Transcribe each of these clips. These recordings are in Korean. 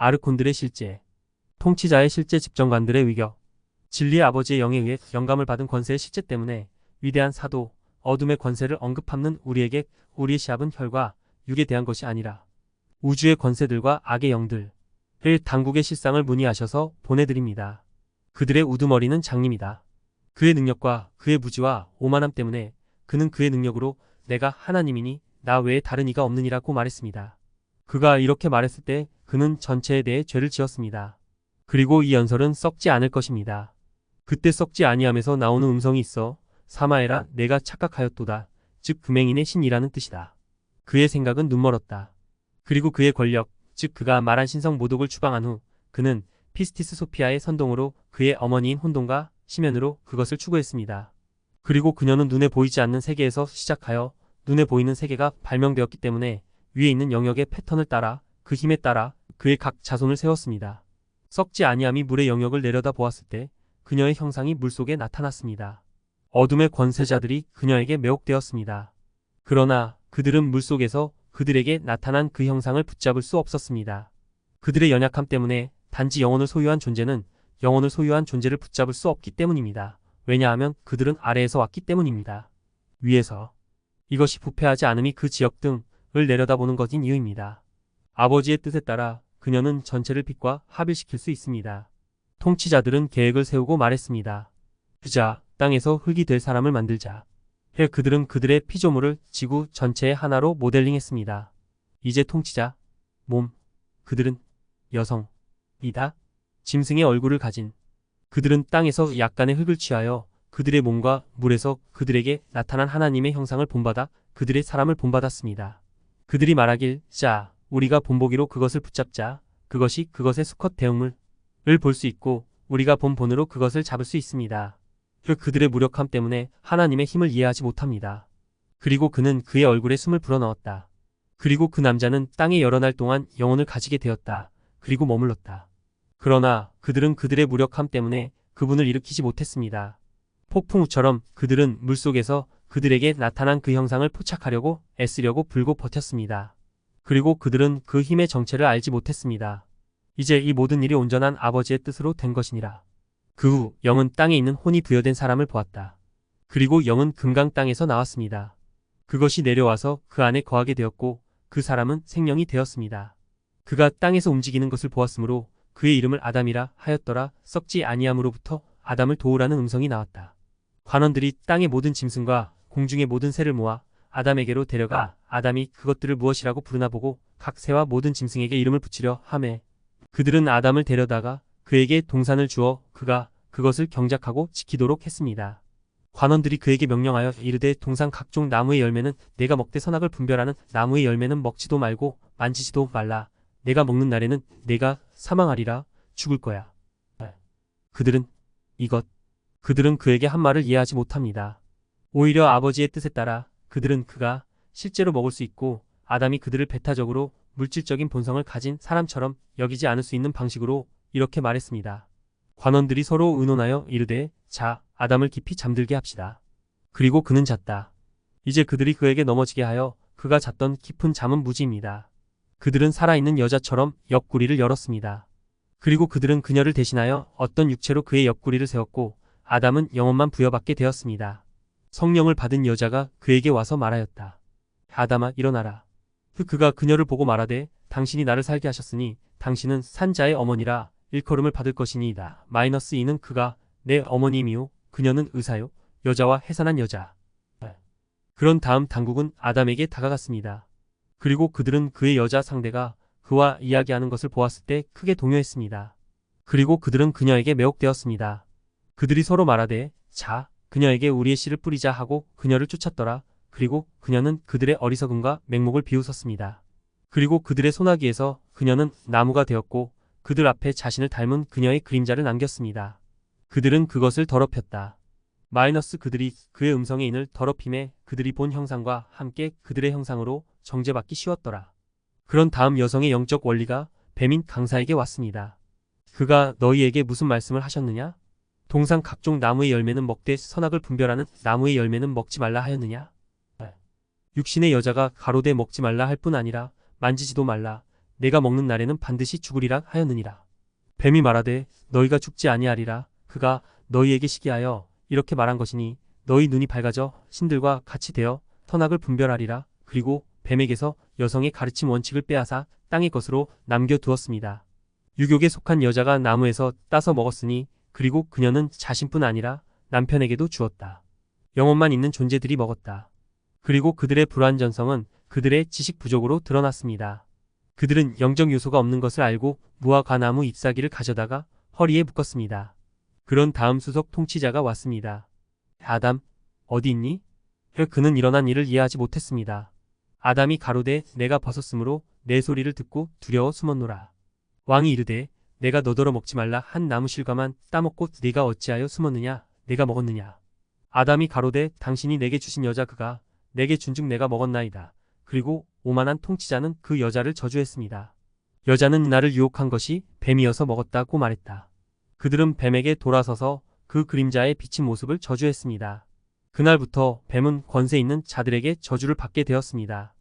아르콘들의 실제, 통치자의 실제 집정관들의 위격, 진리의 아버지의 영에 의해 영감을 받은 권세의 실제 때문에 위대한 사도, 어둠의 권세를 언급하는 우리에게 우리의 시합은 혈과 육에 대한 것이 아니라 우주의 권세들과 악의 영들을 당국의 실상을 문의하셔서 보내드립니다. 그들의 우두머리는 장님이다. 그의 능력과 그의 무지와 오만함 때문에 그는 그의 능력으로 내가 하나님이니 나 외에 다른 이가 없느니라고 말했습니다. 그가 이렇게 말했을 때 그는 전체에 대해 죄를 지었습니다. 그리고 이 연설은 썩지 않을 것입니다. 그때 썩지 아니함에서 나오는 음성이 있어 사마에라 내가 착각하였도다. 즉 금행인의 신이라는 뜻이다. 그의 생각은 눈멀었다. 그리고 그의 권력, 즉 그가 말한 신성 모독을 추방한 후 그는 피스티스 소피아의 선동으로 그의 어머니인 혼돈과 심연으로 그것을 추구했습니다. 그리고 그녀는 눈에 보이지 않는 세계에서 시작하여 눈에 보이는 세계가 발명되었기 때문에 위에 있는 영역의 패턴을 따라 그 힘에 따라 그의 각 자손을 세웠습니다. 썩지 아니함이 물의 영역을 내려다 보았을 때 그녀의 형상이 물속에 나타났습니다. 어둠의 권세자들이 그녀에게 매혹되었습니다. 그러나 그들은 물속에서 그들에게 나타난 그 형상을 붙잡을 수 없었습니다. 그들의 연약함 때문에 단지 영혼을 소유한 존재는 영혼을 소유한 존재를 붙잡을 수 없기 때문입니다. 왜냐하면 그들은 아래에서 왔기 때문입니다. 위에서. 이것이 부패하지 않음이 그 지역 등을 내려다보는 것인 이유입니다. 아버지의 뜻에 따라 그녀는 전체를 빛과 합일시킬 수 있습니다. 통치자들은 계획을 세우고 말했습니다. 그자 땅에서 흙이 될 사람을 만들자. 그들은 그들의 피조물을 지구 전체의 하나로 모델링했습니다. 이제 통치자, 몸, 그들은 여성이다. 짐승의 얼굴을 가진 그들은 땅에서 약간의 흙을 취하여 그들의 몸과 물에서 그들에게 나타난 하나님의 형상을 본받아 그들의 사람을 본받았습니다. 그들이 말하길 자 우리가 본보기로 그것을 붙잡자. 그것이 그것의 수컷 대응물을 볼 수 있고 우리가 본 본으로 그것을 잡을 수 있습니다. 그들의 무력함 때문에 하나님의 힘을 이해하지 못합니다. 그리고 그는 그의 얼굴에 숨을 불어넣었다. 그리고 그 남자는 땅에 여러 날 동안 영혼을 가지게 되었다. 그리고 머물렀다. 그러나 그들은 그들의 무력함 때문에 그분을 일으키지 못했습니다. 폭풍우처럼 그들은 물속에서 그들에게 나타난 그 형상을 포착하려고 애쓰려고 불고 버텼습니다. 그리고 그들은 그 힘의 정체를 알지 못했습니다. 이제 이 모든 일이 온전한 아버지의 뜻으로 된 것이니라. 그 후 영은 땅에 있는 혼이 부여된 사람을 보았다. 그리고 영은 금강 땅에서 나왔습니다. 그것이 내려와서 그 안에 거하게 되었고 그 사람은 생명이 되었습니다. 그가 땅에서 움직이는 것을 보았으므로 그의 이름을 아담이라 하였더라. 썩지 아니함으로부터 아담을 도우라는 음성이 나왔다. 관원들이 땅의 모든 짐승과 공중의 모든 새를 모아 아담에게로 데려가 아담이 그것들을 무엇이라고 부르나 보고 각 새와 모든 짐승에게 이름을 붙이려 하매 그들은 아담을 데려다가 그에게 동산을 주어 그가 그것을 경작하고 지키도록 했습니다. 관원들이 그에게 명령하여 이르되 동산 각종 나무의 열매는 내가 먹되 선악을 분별하는 나무의 열매는 먹지도 말고 만지지도 말라. 내가 먹는 날에는 내가 사망하리라. 죽을 거야. 그들은 그들은 그에게 한 말을 이해하지 못합니다. 오히려 아버지의 뜻에 따라 그들은 그가 실제로 먹을 수 있고 아담이 그들을 배타적으로 물질적인 본성을 가진 사람처럼 여기지 않을 수 있는 방식으로 이렇게 말했습니다. 관원들이 서로 의논하여 이르되 자 아담을 깊이 잠들게 합시다. 그리고 그는 잤다. 이제 그들이 그에게 넘어지게 하여 그가 잤던 깊은 잠은 무지입니다. 그들은 살아있는 여자처럼 옆구리를 열었습니다. 그리고 그들은 그녀를 대신하여 어떤 육체로 그의 옆구리를 세웠고 아담은 영혼만 부여받게 되었습니다. 성령을 받은 여자가 그에게 와서 말하였다. 아담아 일어나라. 그가 그녀를 보고 말하되 당신이 나를 살게 하셨으니 당신은 산자의 어머니라 일컬음을 받을 것이니이다. -2는 그가 내 어머니이요 그녀는 의사요 여자와 해산한 여자. 그런 다음 당국은 아담에게 다가갔습니다. 그리고 그들은 그의 여자 상대가 그와 이야기하는 것을 보았을 때 크게 동요했습니다. 그리고 그들은 그녀에게 매혹되었습니다. 그들이 서로 말하되 자 그녀에게 우리의 씨를 뿌리자 하고 그녀를 쫓았더라. 그리고 그녀는 그들의 어리석음과 맹목을 비웃었습니다. 그리고 그들의 소나기에서 그녀는 나무가 되었고 그들 앞에 자신을 닮은 그녀의 그림자를 남겼습니다. 그들은 그것을 더럽혔다. 그들이 그의 음성의 인을 더럽힘에 그들이 본 형상과 함께 그들의 형상으로 정죄받기 쉬웠더라. 그런 다음 여성의 영적 원리가 뱀인 강사에게 왔습니다. 그가 너희에게 무슨 말씀을 하셨느냐? 동산 각종 나무의 열매는 먹되 선악을 분별하는 나무의 열매는 먹지 말라 하였느냐? 육신의 여자가 가로되 먹지 말라 할 뿐 아니라 만지지도 말라. 내가 먹는 날에는 반드시 죽으리라 하였느니라. 뱀이 말하되 너희가 죽지 아니하리라. 그가 너희에게 시기하여 이렇게 말한 것이니 너희 눈이 밝아져 신들과 같이 되어 선악을 분별하리라. 그리고 뱀에게서 여성의 가르침 원칙을 빼앗아 땅의 것으로 남겨두었습니다. 유욕에 속한 여자가 나무에서 따서 먹었으니 그리고 그녀는 자신뿐 아니라 남편에게도 주었다. 영혼만 있는 존재들이 먹었다. 그리고 그들의 불완전성은 그들의 지식 부족으로 드러났습니다. 그들은 영적 요소가 없는 것을 알고 무화과나무 잎사귀를 가져다가 허리에 묶었습니다. 그런 다음 수석 통치자가 왔습니다. 아담, 어디 있니? 그는 일어난 일을 이해하지 못했습니다. 아담이 가로되 내가 벗었으므로 내 소리를 듣고 두려워 숨었노라. 왕이 이르되 내가 너더러 먹지 말라 한 나무 실과만 따먹고 네가 어찌하여 숨었느냐? 내가 먹었느냐? 아담이 가로되 당신이 내게 주신 여자 그가 내게 준즉 내가 먹었나이다. 그리고 오만한 통치자는 그 여자를 저주했습니다. 여자는 나를 유혹한 것이 뱀이어서 먹었다고 말했다. 그들은 뱀에게 돌아서서 그 그림자의 비친 모습을 저주했습니다. 그날부터 뱀은 권세 있는 자들에게 저주를 받게 되었습니다.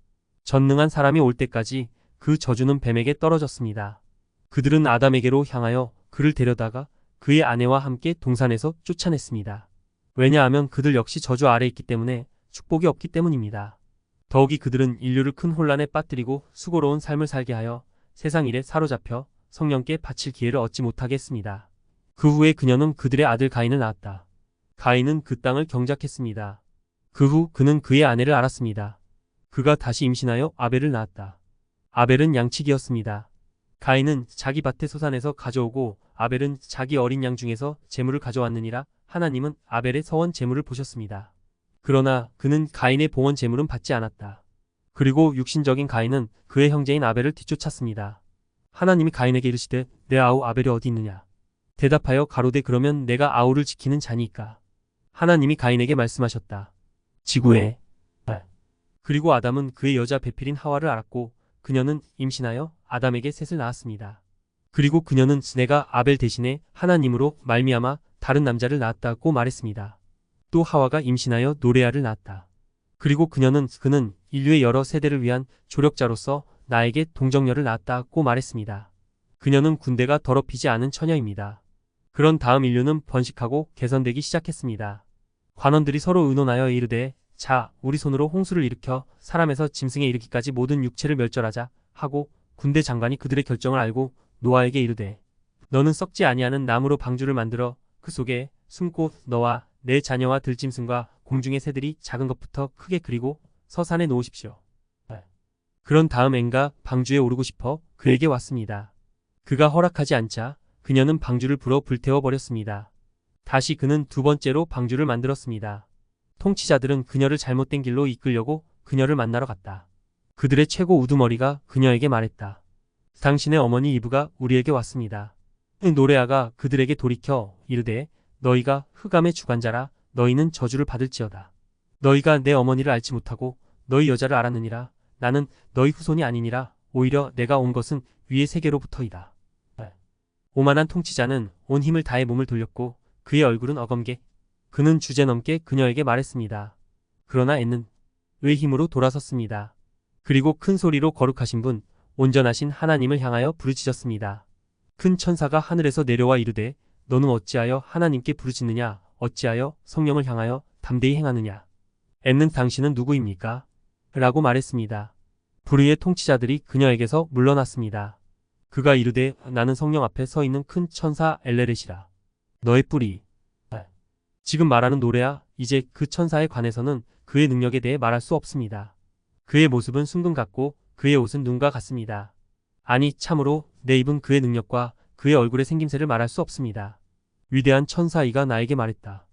전능한 사람이 올 때까지 그 저주는 뱀에게 떨어졌습니다. 그들은 아담에게로 향하여 그를 데려다가 그의 아내와 함께 동산에서 쫓아냈습니다. 왜냐하면 그들 역시 저주 아래 있기 때문에 축복이 없기 때문입니다. 더욱이 그들은 인류를 큰 혼란에 빠뜨리고 수고로운 삶을 살게 하여 세상 일에 사로잡혀 성령께 바칠 기회를 얻지 못하게 했습니다. 그 후에 그녀는 그들의 아들 가인을 낳았다. 가인은 그 땅을 경작했습니다. 그 후 그는 그의 아내를 알았습니다. 그가 다시 임신하여 아벨을 낳았다. 아벨은 양치기였습니다. 가인은 자기 밭의 소산에서 가져오고 아벨은 자기 어린 양 중에서 제물을 가져왔느니라. 하나님은 아벨의 서원 제물을 보셨습니다. 그러나 그는 가인의 봉헌 제물은 받지 않았다. 그리고 육신적인 가인은 그의 형제인 아벨을 뒤쫓았습니다. 하나님이 가인에게 이르시되 내 아우 아벨이 어디 있느냐? 대답하여 가로되 그러면 내가 아우를 지키는 자니까. 하나님이 가인에게 말씀하셨다. 지구에. 그리고 아담은 그의 여자 배필인 하와를 알았고 그녀는 임신하여 아담에게 셋을 낳았습니다. 그리고 그녀는 내가 아벨 대신에 하나님으로 말미암아 다른 남자를 낳았다고 말했습니다. 또 하와가 임신하여 노레아를 낳았다. 그리고 그는 인류의 여러 세대를 위한 조력자로서 나에게 동정녀를 낳았다고 말했습니다. 그녀는 군대가 더럽히지 않은 처녀입니다. 그런 다음 인류는 번식하고 개선되기 시작했습니다. 관원들이 서로 의논하여 이르되 자, 우리 손으로 홍수를 일으켜 사람에서 짐승에 이르기까지 모든 육체를 멸절하자 하고 군대 장관이 그들의 결정을 알고 노아에게 이르되 너는 썩지 아니하는 나무로 방주를 만들어 그 속에 숨고 너와 내 자녀와 들짐승과 공중의 새들이 작은 것부터 크게 그리고 서산에 놓으십시오. 그런 다음 앵가 방주에 오르고 싶어 그에게 왔습니다. 그가 허락하지 않자 그녀는 방주를 불어 불태워 버렸습니다. 다시 그는 두 번째로 방주를 만들었습니다. 통치자들은 그녀를 잘못된 길로 이끌려고 그녀를 만나러 갔다. 그들의 최고 우두머리가 그녀에게 말했다. 당신의 어머니 이브가 우리에게 왔습니다. 노레아가 그들에게 돌이켜 이르되 너희가 흑암의 주관자라 너희는 저주를 받을지어다. 너희가 내 어머니를 알지 못하고 너희 여자를 알았느니라. 나는 너희 후손이 아니니라. 오히려 내가 온 것은 위의 세계로부터이다. 오만한 통치자는 온 힘을 다해 몸을 돌렸고 그의 얼굴은 어검게 그는 주제넘게 그녀에게 말했습니다. 그러나 애는 의 힘으로 돌아섰습니다. 그리고 큰 소리로 거룩하신 분 온전하신 하나님을 향하여 부르짖었습니다. 큰 천사가 하늘에서 내려와 이르되 너는 어찌하여 하나님께 부르짖느냐? 어찌하여 성령을 향하여 담대히 행하느냐? 애는 당신은 누구입니까? 라고 말했습니다. 불의의 통치자들이 그녀에게서 물러났습니다. 그가 이르되 나는 성령 앞에 서 있는 큰 천사 엘레렛이라. 너의 뿌리. 지금 말하는 노래야 이제 그 천사에 관해서는 그의 능력에 대해 말할 수 없습니다. 그의 모습은 순금 같고 그의 옷은 눈과 같습니다. 아니 참으로 내 입은 그의 능력과 그의 얼굴의 생김새를 말할 수 없습니다. 위대한 천사이가 나에게 말했다.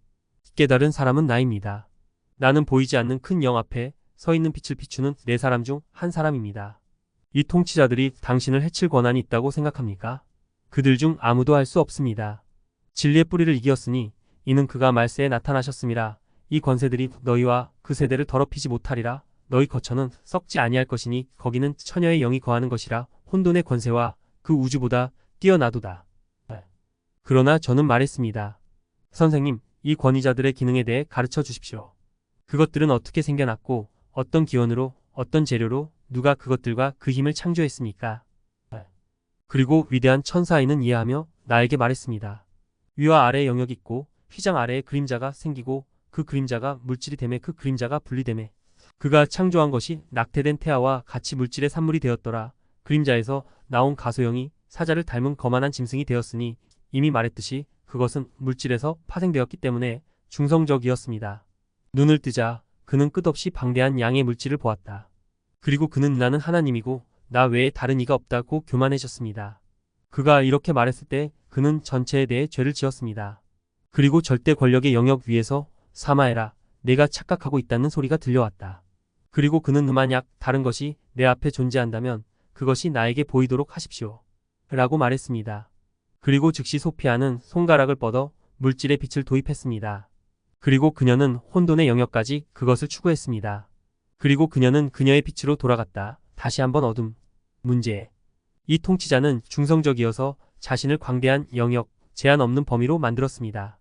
깨달은 사람은 나입니다. 나는 보이지 않는 큰 영 앞에 서 있는 빛을 비추는 네 사람 중 한 사람입니다. 이 통치자들이 당신을 해칠 권한이 있다고 생각합니까? 그들 중 아무도 할 수 없습니다. 진리의 뿌리를 이기었으니 이는 그가 말세에 나타나셨음이라. 이 권세들이 너희와 그 세대를 더럽히지 못하리라. 너희 거처는 썩지 아니할 것이니 거기는 처녀의 영이 거하는 것이라. 혼돈의 권세와 그 우주보다 뛰어나도다. 그러나 저는 말했습니다. 선생님, 이 권위자들의 기능에 대해 가르쳐 주십시오. 그것들은 어떻게 생겨났고 어떤 기원으로 어떤 재료로 누가 그것들과 그 힘을 창조했습니까? 그리고 위대한 천사아이는 이해하며 나에게 말했습니다. 위와 아래에 영역이 있고 휘장 아래에 그림자가 생기고 그 그림자가 물질이 되매 그 그림자가 분리되매 그가 창조한 것이 낙태된 태아와 같이 물질의 산물이 되었더라. 그림자에서 나온 가소영이 사자를 닮은 거만한 짐승이 되었으니 이미 말했듯이 그것은 물질에서 파생되었기 때문에 중성적이었습니다. 눈을 뜨자 그는 끝없이 방대한 양의 물질을 보았다. 그리고 그는 나는 하나님이고 나 외에 다른 이가 없다고 교만해졌습니다. 그가 이렇게 말했을 때 그는 전체에 대해 죄를 지었습니다. 그리고 절대 권력의 영역 위에서 사마해라, 내가 착각하고 있다는 소리가 들려왔다. 그리고 그는 만약 다른 것이 내 앞에 존재한다면 그것이 나에게 보이도록 하십시오. 라고 말했습니다. 그리고 즉시 소피아는 손가락을 뻗어 물질의 빛을 도입했습니다. 그리고 그녀는 혼돈의 영역까지 그것을 추구했습니다. 그리고 그녀는 그녀의 빛으로 돌아갔다. 다시 한번 어둠. 문제. 이 통치자는 중성적이어서 자신을 광대한 영역, 제한 없는 범위로 만들었습니다.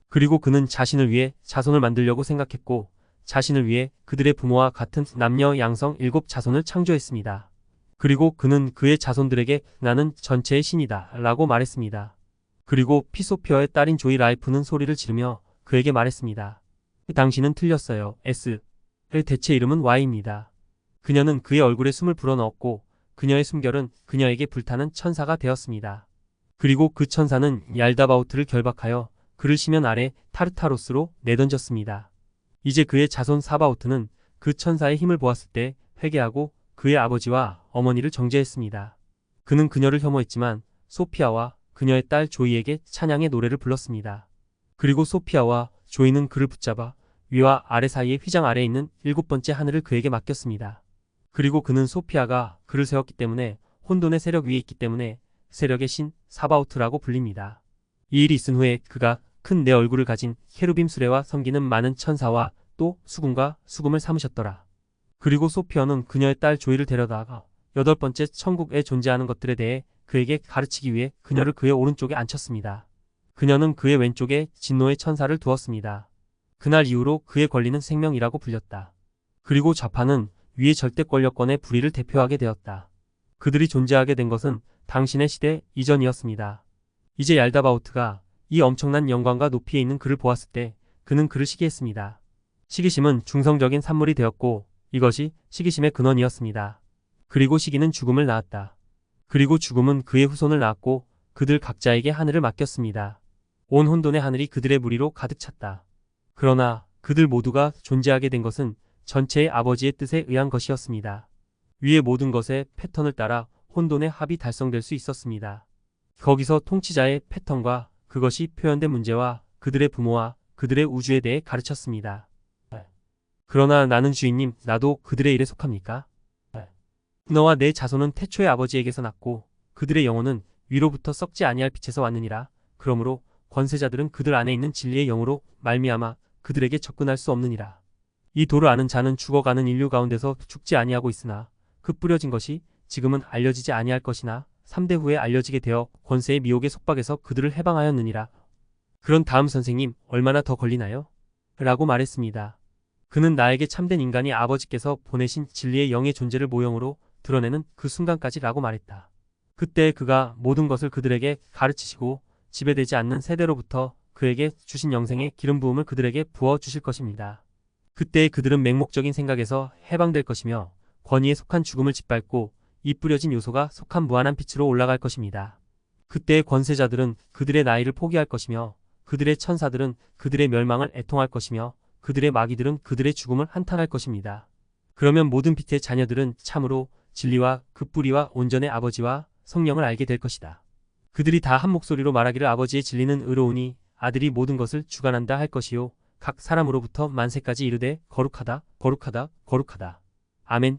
그리고 그는 자신을 위해 자손을 만들려고 생각했고 자신을 위해 그들의 부모와 같은 남녀 양성 7자손을 창조했습니다. 그리고 그는 그의 자손들에게 나는 전체의 신이다 라고 말했습니다. 그리고 피소피어의 딸인 조이 라이프는 소리를 지르며 그에게 말했습니다. 당신은 틀렸어요. S의 대체 이름은 Y입니다. 그녀는 그의 얼굴에 숨을 불어넣었고 그녀의 숨결은 그녀에게 불타는 천사가 되었습니다. 그리고 그 천사는 얄다바오트를 결박하여 그를 심연 아래 타르타로스로 내던졌습니다. 이제 그의 자손 사바오트는 그 천사의 힘을 보았을 때 회개하고 그의 아버지와 어머니를 정죄했습니다. 그는 그녀를 혐오했지만 소피아와 그녀의 딸 조이에게 찬양의 노래를 불렀습니다. 그리고 소피아와 조이는 그를 붙잡아 위와 아래 사이의 휘장 아래에 있는 7번째 하늘을 그에게 맡겼습니다. 그리고 그는 소피아가 그를 세웠기 때문에 혼돈의 세력 위에 있기 때문에 세력의 신 사바오트라고 불립니다. 이 일이 있은 후에 그가 큰 내 얼굴을 가진 케루빔 수레와 섬기는 많은 천사와 또 수금과 수금을 삼으셨더라. 그리고 소피아는 그녀의 딸 조이를 데려다가 8번째 천국에 존재하는 것들에 대해 그에게 가르치기 위해 그녀를 그의 오른쪽에 앉혔습니다. 그녀는 그의 왼쪽에 진노의 천사를 두었습니다. 그날 이후로 그의 권리는 생명이라고 불렸다. 그리고 좌파는 위의 절대 권력권의 불의를 대표하게 되었다. 그들이 존재하게 된 것은 당신의 시대 이전이었습니다. 이제 얄다바오트가 이 엄청난 영광과 높이에 있는 그를 보았을 때 그는 그를 시기했습니다. 시기심은 중성적인 산물이 되었고 이것이 시기심의 근원이었습니다. 그리고 시기는 죽음을 낳았다. 그리고 죽음은 그의 후손을 낳았고 그들 각자에게 하늘을 맡겼습니다. 온 혼돈의 하늘이 그들의 무리로 가득 찼다. 그러나 그들 모두가 존재하게 된 것은 전체의 아버지의 뜻에 의한 것이었습니다. 위의 모든 것의 패턴을 따라 혼돈의 합이 달성될 수 있었습니다. 거기서 통치자의 패턴과 그것이 표현된 문제와 그들의 부모와 그들의 우주에 대해 가르쳤습니다. 그러나 나는 주인님, 나도 그들의 일에 속합니까? 너와 내 자손은 태초의 아버지에게서 났고 그들의 영혼은 위로부터 썩지 아니할 빛에서 왔느니라. 그러므로 권세자들은 그들 안에 있는 진리의 영으로 말미암아 그들에게 접근할 수 없느니라. 이 도를 아는 자는 죽어가는 인류 가운데서 죽지 아니하고 있으나 그 뿌려진 것이 지금은 알려지지 아니할 것이나 3대 후에 알려지게 되어 권세의 미혹의 속박에서 그들을 해방하였느니라. 그런 다음 선생님, 얼마나 더 걸리나요? 라고 말했습니다. 그는 나에게 참된 인간이 아버지께서 보내신 진리의 영의 존재를 모형으로 드러내는 그 순간까지 라고 말했다. 그때 그가 모든 것을 그들에게 가르치시고 지배되지 않는 세대로부터 그에게 주신 영생의 기름 부음을 그들에게 부어 주실 것입니다. 그때 그들은 맹목적인 생각에서 해방될 것이며 권위에 속한 죽음을 짓밟고 이 뿌려진 요소가 속한 무한한 빛으로 올라갈 것입니다. 그때의 권세자들은 그들의 나이를 포기할 것이며 그들의 천사들은 그들의 멸망을 애통할 것이며 그들의 마귀들은 그들의 죽음을 한탄할 것입니다. 그러면 모든 빛의 자녀들은 참으로 진리와 그 뿌리와 온전의 아버지와 성령을 알게 될 것이다. 그들이 다 한 목소리로 말하기를 아버지의 진리는 의로우니 아들이 모든 것을 주관한다 할 것이요 각 사람으로부터 만세까지 이르되 거룩하다 거룩하다 거룩하다. 아멘.